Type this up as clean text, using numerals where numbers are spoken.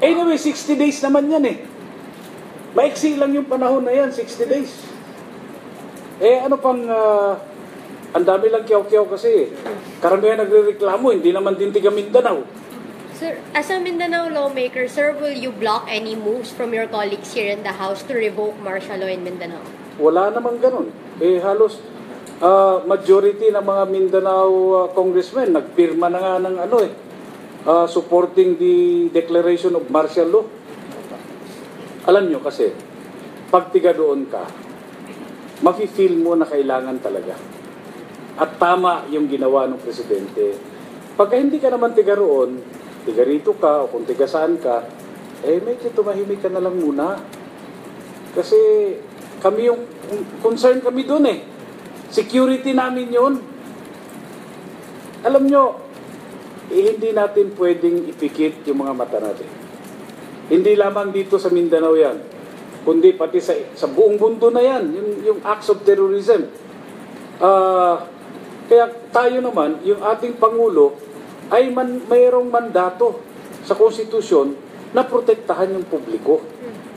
Anyway, 60 days naman yan eh. Maiksi lang yung panahon na yan, 60 days. Ano pang, ang dami lang kiyaw-kiyaw kasi. Karamihan nagre-reklamo, hindi naman din tiga Mindanao. Sir, as a Mindanao lawmaker, sir, will you block any moves from your colleagues here in the House to revoke martial law in Mindanao? Wala namang ganun. Halos majority ng mga Mindanao congressmen nagpirma na nga ng supporting the declaration of martial law. Alam nyo kasi, pag tiga doon ka, mafe-feel mo na kailangan talaga. At tama yung ginawa ng presidente. Pagka hindi ka naman tiga roon, tiga rito ka o kung tiga saan ka, medyo tumahimik ka na lang muna. Kasi kami yung concern kami doon eh. Security namin yun. Alam nyo, hindi natin pwedeng ipikit yung mga mata natin. Hindi lamang dito sa Mindanao yan, kundi pati sa buong mundo na yan, yung acts of terrorism. Kaya tayo naman, yung ating Pangulo, ay mayroong mandato sa konstitusyon na protektahan yung publiko.